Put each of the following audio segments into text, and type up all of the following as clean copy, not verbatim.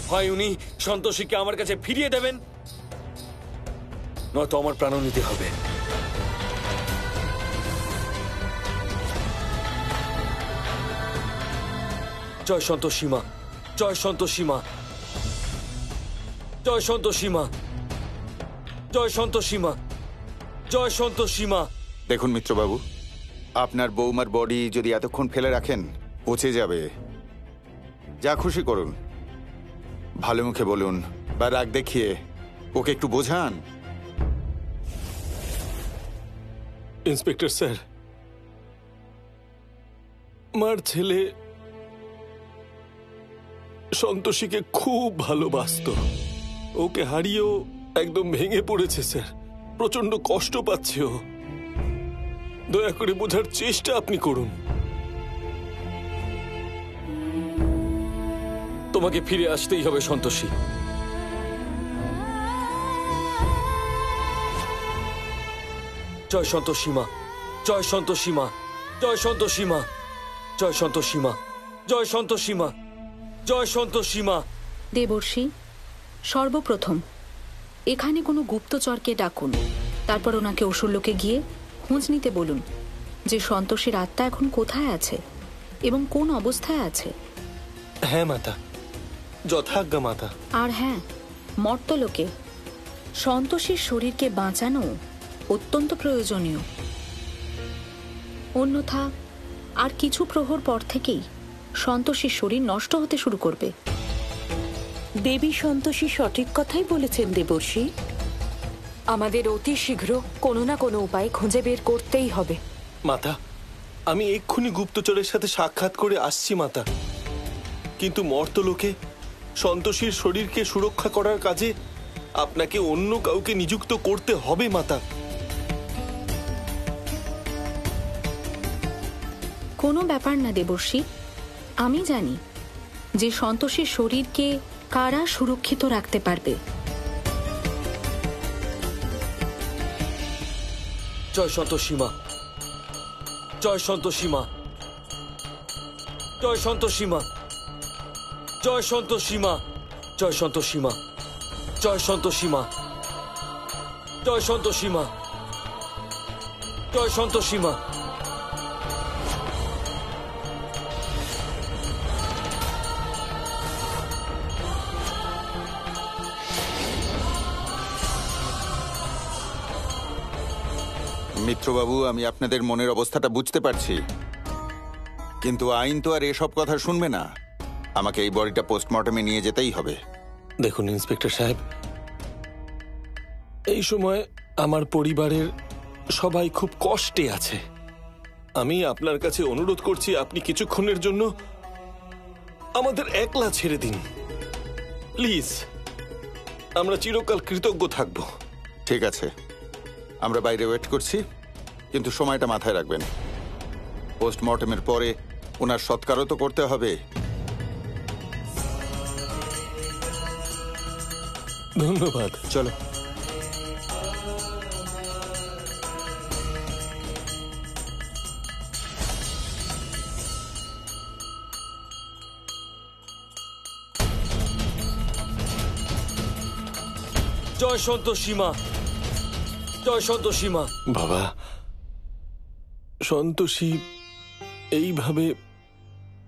হয় উনি সন্তোষীকে আমার কাছে ফিরিয়ে দেবেন, নয়তো আমার প্রাণও নিতে হবে। জয় সন্তোষী মা, জয় সন্তোষী মা, জয় সন্তোষী মা, জয় সন্তোষী মা, জয় সন্তোষী মা। দেখুন মিত্রবাবু, আপনার বৌমার বডি যদি এতক্ষণ ফেলে রাখেন পচে যাবে। যা খুশি করুন, ভালো মুখে বলুন বা রাগ দেখিয়ে ওকে একটু বোঝান। ইন্সপেক্টর স্যার, মার ছেলে সন্তোষীকে খুব ভালোবাসতো। ওকে হারিয়েও একদম ভেঙে পড়েছে স্যার, প্রচন্ড কষ্ট পাচ্ছে ও। দয়া করে বোঝার চেষ্টা আপনি করুন। তোমাকে ফিরে আসতেই হবে সন্তোষী। জয় সন্তোষী মা, জয় সন্তোষী মা, জয় সন্তোষী মা, জয় সন্তোষী মা, জয় সন্তোষী মা, জয় সন্তোষী মা। দেবর্ষি, সর্বপ্রথম এখানে কোনো গুপ্তচরকে ডাকুন, তারপর ওনাকে অসুরলোকে গিয়ে খোঁজ নিতে বলুন যে সন্তোষীর আত্মা এখন কোথায় আছে এবং কোন অবস্থায় আছে। হ্যাঁ মাতা, যথাজ্ঞা মাতা। আর হ্যাঁ, মর্তলোকে সন্তোষীর শরীরকে বাঁচানো অত্যন্ত প্রয়োজনীয়। অন্যথা আর কিছু প্রহর পর থেকেই সন্তোষীর শরীর নষ্ট হতে শুরু করবে। দেবী সন্তোষী সঠিক কথাই বলেছেন দেবর্ষি। আমাদের অতি শীঘ্র কোনো না কোনো উপায় খুঁজে বের করতেই হবে। মাতা, আমি এক্ষুনি গুপ্তচরের সাথে সাক্ষাৎ করে আসছি মাতা। কিন্তু মর্তলোকে সন্তোষীর শরীরকে সুরক্ষা করার কাজে আপনাকে অন্য কাউকে নিযুক্ত করতে হবে মাতা। কোনো ব্যাপার না দেবর্ষি, আমি জানি যে সন্তোষীর শরীরকে কারা সুরক্ষিত রাখতে পারবে। জয় সন্তোষী মা, জয় সন্তোষী মা, জয় সন্তোষী মা, জয় সন্তোষী মা, জয় সন্তোষী মা, জয় সন্তোষী মা, জয় সন্তোষী মা, জয় সন্তোষী মা। মিত্রবাবু, আমি আপনাদের মনের অবস্থাটা বুঝতে পারছি, কিন্তু আইন তো আর এসব কথা শুনবে না। আমাকে এই বডিটা পোস্টমর্টমে নিয়ে যেতেই হবে। দেখুন ইন্সপেক্টর সাহেব, এই সময় আমার পরিবারের সবাই খুব কষ্টে আছে। আমি আপনার কাছে অনুরোধ করছি, আপনি কিছুক্ষণের জন্য আমাদের একলা ছেড়ে দিন প্লিজ। আমরা চিরকাল কৃতজ্ঞ থাকব। ঠিক আছে, আমরা বাইরে ওয়েট করছি, কিন্তু সময়টা মাথায় রাখবেন। পোস্টমর্টমের পরে ওনার সৎকারও তো করতে হবে। ধন্যবাদ। চলো। জয় সন্তোষী মা, জয় সন্তোষী মা। বাবা, সন্তোষী এইভাবে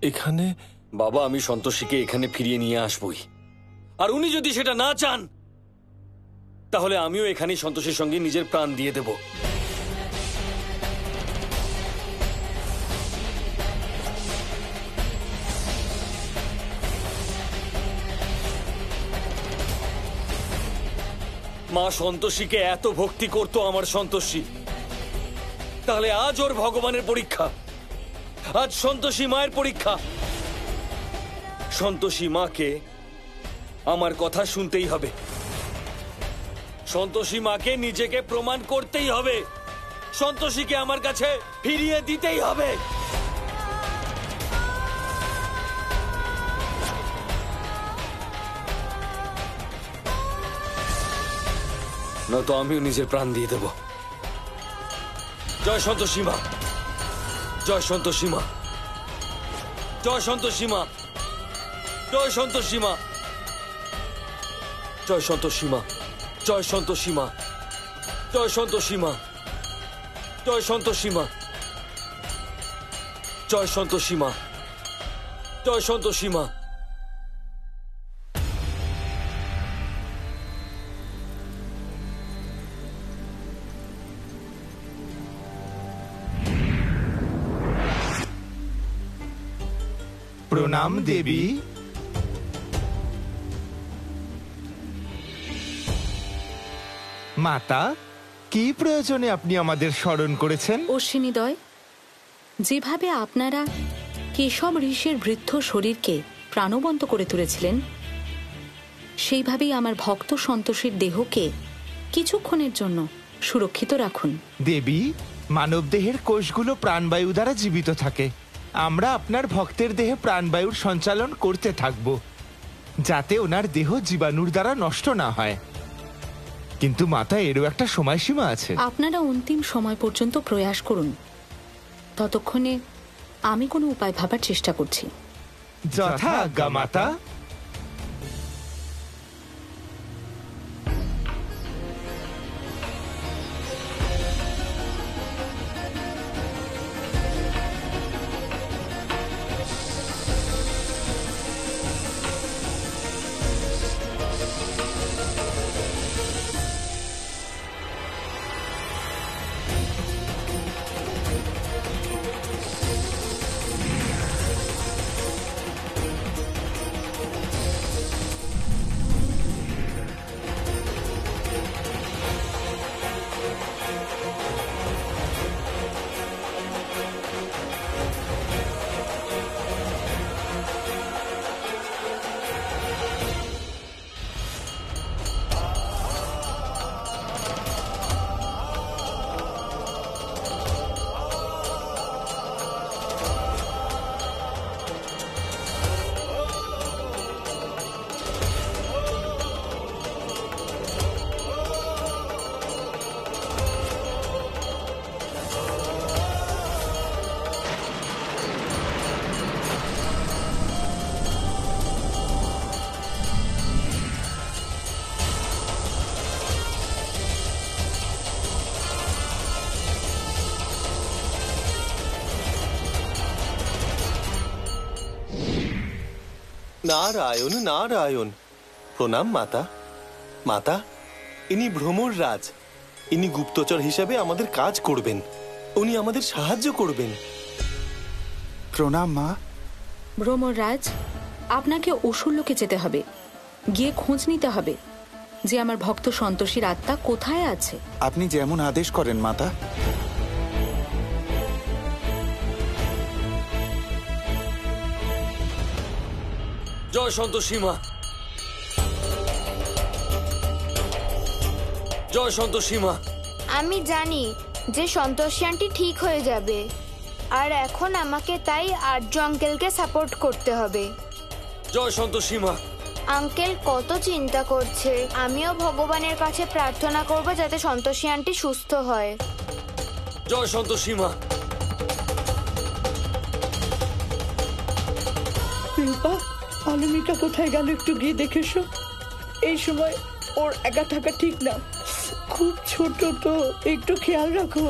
এখানে? বাবা, আমি সন্তোষীকে এখানে ফিরিয়ে নিয়ে আসবই, আর উনি যদি সেটা না চান তাহলে আমিও এখানে সন্তোষীর সঙ্গে নিজের প্রাণ দিয়ে দেব। মা সন্তোষীকে এত ভক্তি করত আমার সন্তোষী, তাহলে আজ ওর ভগবানের পরীক্ষা, আজ সন্তোষী মায়ের পরীক্ষা। সন্তোষী মাকে আমার কথা শুনতেই হবে, সন্তোষী মাকে নিজেকে প্রমাণ করতেই হবে, সন্তোষীকে আমার কাছে ফিরিয়ে দিতেই হবে। নয়তো আমিও নিজের প্রাণ দিয়ে দেব। জয় সন্তোষী মা, জয় সন্তোষী মা, জয় সন্তোষী মা, জয় সন্তোষী মা, জয় সন্তোষী মা, জয় সন্তোষী মা, জয় সন্তোষী মা, জয় সন্তোষী মা, জয় সন্তোষী মা, জয় সন্তোষী মা। প্রণাম দেবী। মাতা, কি প্রয়োজনে আপনি আমাদের স্মরণ করেছেন? অশ্বিনীদয়, যেভাবে আপনারা কেশব ঋষির বৃদ্ধ শরীরকে প্রাণবন্ত করে তুলেছিলেন, সেইভাবেই আমার ভক্ত সন্তোষীর দেহকে কিছুক্ষণের জন্য সুরক্ষিত রাখুন। দেবী, মানবদেহের কোষগুলো প্রাণবায়ু দ্বারা জীবিত থাকে। আমরা আপনার ভক্তের দেহে প্রাণবায়ুর সঞ্চালন করতে থাকব, যাতে ওনার দেহ জীবাণুর দ্বারা নষ্ট না হয়। কিন্তু মাতা, এরও একটা সময়সীমা আছে। আপনারা অন্তিম সময় পর্যন্ত প্রয়াস করুন, ততক্ষণে আমি কোনো উপায় ভাবার চেষ্টা করছি। যথা আজ্ঞা মাতা। নারায়ণ নারায়ণ। প্রণাম মাতা। মাতা, ইনি ভ্রমর রাজ। ইনি গুপ্তচর হিসেবে আমাদের কাজ করবেন, উনি আমাদের সাহায্য করবেন। প্রণাম মা। ভ্রমররাজ, আপনাকে অসুরলোকে যেতে হবে, গিয়ে খোঁজ নিতে হবে যে আমার ভক্ত সন্তোষীর আত্মা কোথায় আছে। আপনি যেমন আদেশ করেন মাতা। জয় সন্তোষী মা, জয় সন্তোষী মা। আমি জানি যে সন্তোষী আন্টি ঠিক হয়ে যাবে, আর এখন আমাকে তাই আর্য আঙ্কেলকে সাপোর্ট করতে হবে। জয় সন্তোষী মা। আঙ্কেল কত চিন্তা করছে, আমিও ভগবানের কাছে প্রার্থনা করব যাতে সন্তোষী আন্টি সুস্থ হয়। জয় সন্তোষী মা। রূপা, অনামিকা কোথায় গেল একটু গিয়ে দেখে এসো। এই সময় ওর একা থাকা ঠিক না, খুব ছোট তো, একটু খেয়াল রাখো।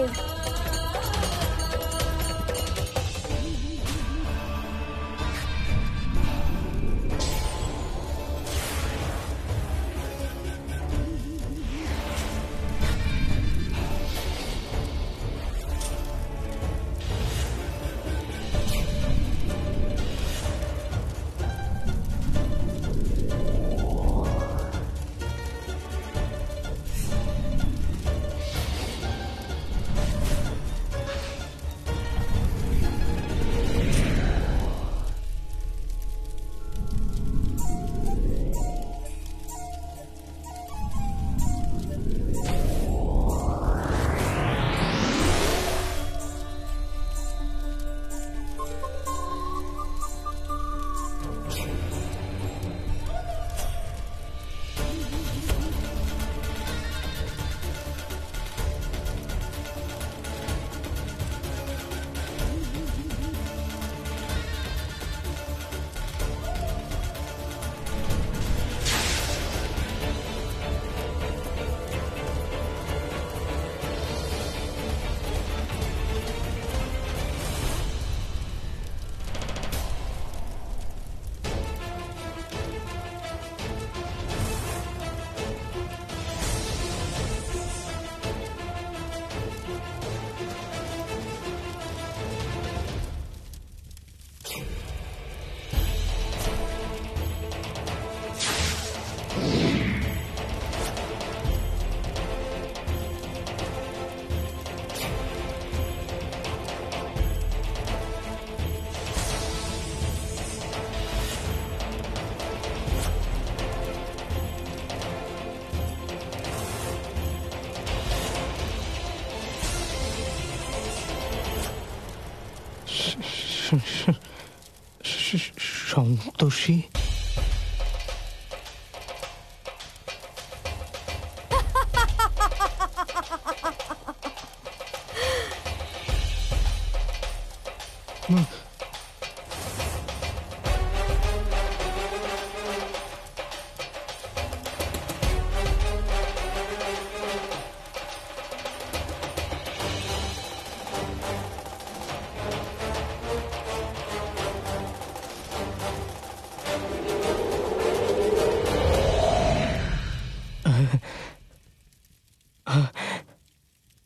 সন্তোষী?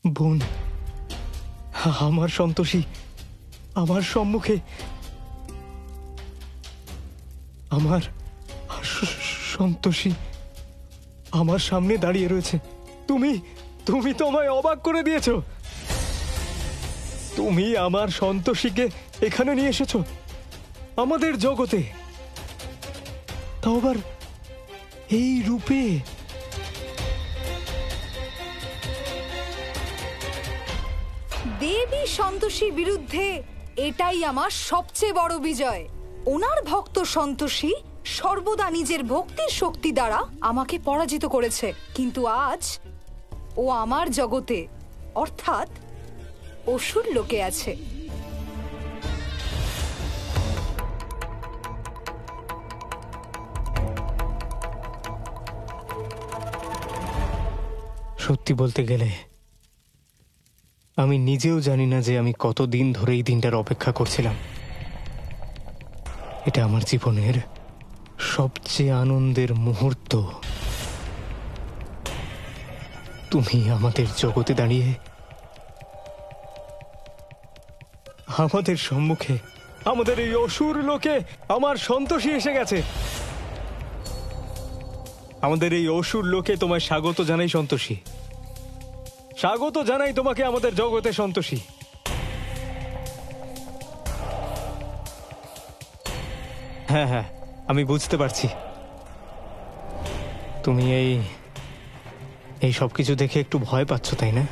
বোন, আমার সন্তোষী আমার সম্মুখে, আমার সন্তোষী আমার সামনে দাঁড়িয়ে রয়েছে। তুমি তুমি তো আমায় অবাক করে দিয়েছো। তুমি আমার সন্তোষীকে এখানে নিয়ে এসেছো আমাদের জগতে, তাও আবার এই রূপে। দেবী সন্তোষীর বিরুদ্ধে এটাই আমার সবচেয়ে বড় বিজয়। ওনার ভক্ত সন্তোষী সর্বদা নিজের ভক্তির শক্তি দ্বারা আমাকে পরাজিত করেছে, কিন্তু আজ ও আমার জগতে অর্থাৎ অসুর লোকে আছে। সত্যি বলতে গেলে আমি নিজেও জানি না যে আমি কতদিন ধরে এই দিনটার অপেক্ষা করছিলাম। এটা আমার জীবনের সবচেয়ে আনন্দের মুহূর্ত। তুমি আমাদের জগতে দাঁড়িয়ে আমাদের সম্মুখে, আমাদের এই অসুর লোকে আমার সন্তোষী এসে গেছে। আমাদের এই অসুর লোকে তোমায় স্বাগত জানাই সন্তোষী, স্বাগত জানাই তোমাকে আমাদের জগতে সন্তোষী। হ্যাঁ হ্যাঁ, আমি বুঝতে পারছি তুমি এই সব কিছু দেখে একটু ভয় পাচ্ছ, তাই না?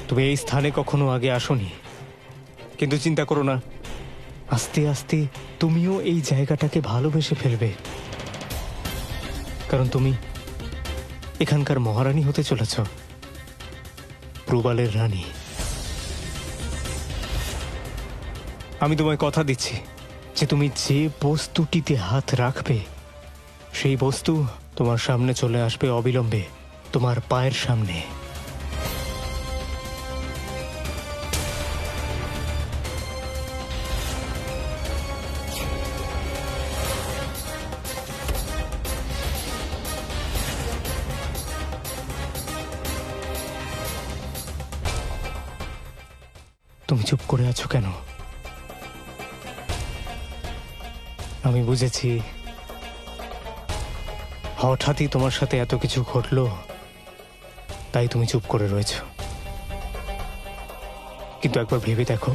তুমি এই স্থানে কখনো আগে আসোনি, কিন্তু চিন্তা করো না, আস্তে আস্তে তুমিও এই জায়গাটাকে ভালোবেসে ফেলবে, কারণ তুমি এখানকার মহারানী হতে চলেছ, প্রবালের রানী। আমি তোমায় কথা দিচ্ছি যে তুমি যে বস্তুটিতে হাত রাখবে সেই বস্তু তোমার সামনে চলে আসবে অবিলম্বে, তোমার পায়ের সামনে। তুমি চুপ করে আছো কেন? আমি বুঝেছি হঠাৎই তোমার সাথে এত কিছু ঘটলো, তাই তুমি চুপ করে রয়েছো। কিন্তু একবার ভেবে দেখো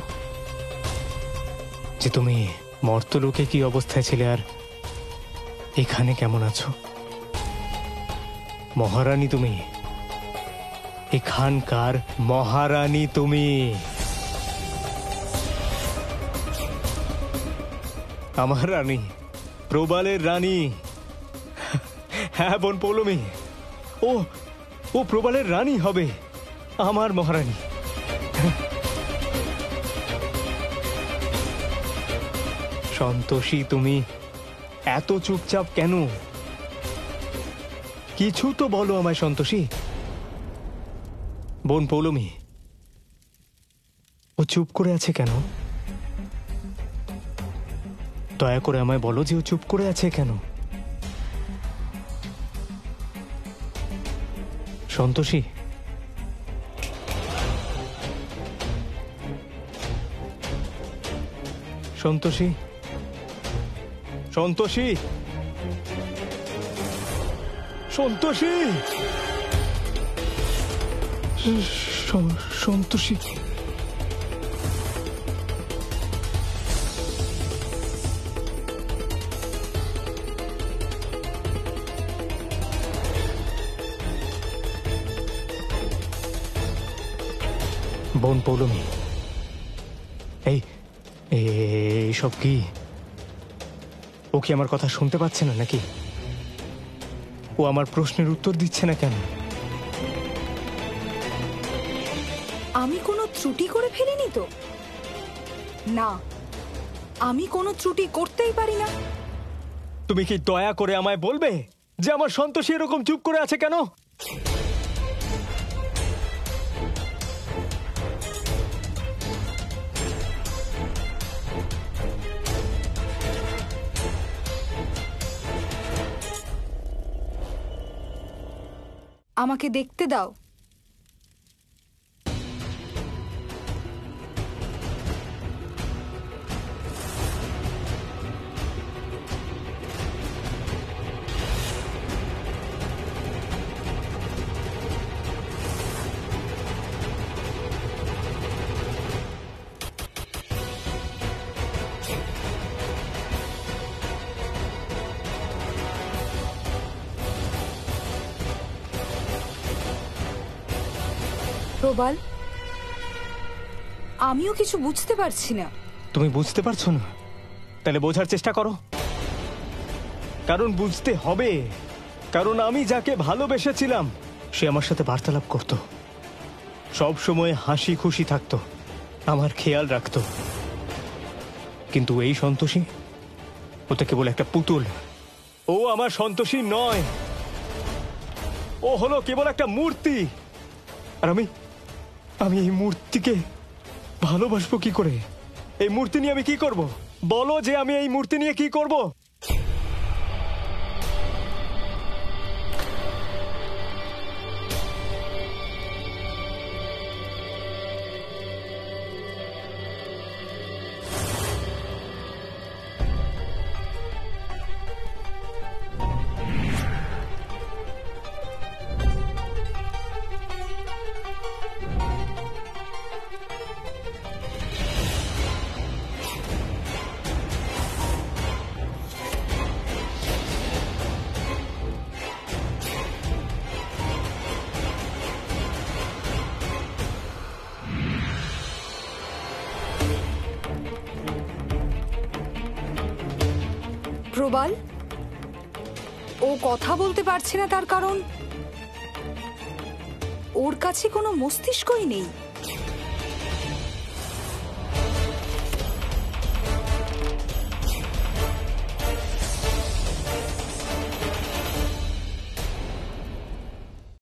যে তুমি মর্তলোকে কি অবস্থায় ছিলে আর এখানে কেমন আছো। মহারানী তুমি, এখানকার মহারানী তুমি। আমার রানী, প্রবালের রানী। হ্যাঁ বোন পৌলমী, ও প্রবালের রানী হবে, আমার মহারানী। সন্তোষী, তুমি এত চুপচাপ কেন? কিছু তো বলো আমায় সন্তোষী। বোন পৌলমী, ও চুপ করে আছে কেন? দয়া করে আমায় বলো যে ও চুপ করে আছে কেন। সন্তোষী, সন্তোষী, সন্তোষী, সন্তোষী, সন্তোষী। বোন পৌলমী, এইসব কি? ও কি আমার কথা শুনতে পাচ্ছে না নাকি? ও আমার প্রশ্নের উত্তর দিচ্ছে না কেন? আমি কোনো ত্রুটি করে ফেলিনি তো? না, আমি কোনো ত্রুটি করতেই পারি না। তুমি কি দয়া করে আমায় বলবে যে আমার সন্তোষী এরকম চুপ করে আছে কেন? আমাকে দেখতে দাও। প্রবাল, আমিও কিছু বুঝতে পারছি না। তুমি বুঝতে পারছো না? তাহলে বোঝার চেষ্টা করো। কারণ বুঝতে হবে, কারণ আমি যাকে ভালোবেসেছিলাম সে আমার সাথে বার্তালাপ করত, সব সময় হাসি খুশি থাকতো, আমার খেয়াল রাখতো। কিন্তু এই সন্তোষী, ও তো কেবল একটা পুতুল। ও আমার সন্তোষী নয়, ও হলো কেবল একটা মূর্তি। আর আমি এই মূর্তিকে ভালোবাসবো কি করে? এই মূর্তি নিয়ে আমি কি করব? বলো যে আমি এই মূর্তি নিয়ে কি করব? প্রবাল, ও কথা বলতে পারছে না তার কারণ ওর কাছে কোনো মস্তিষ্কই নেই।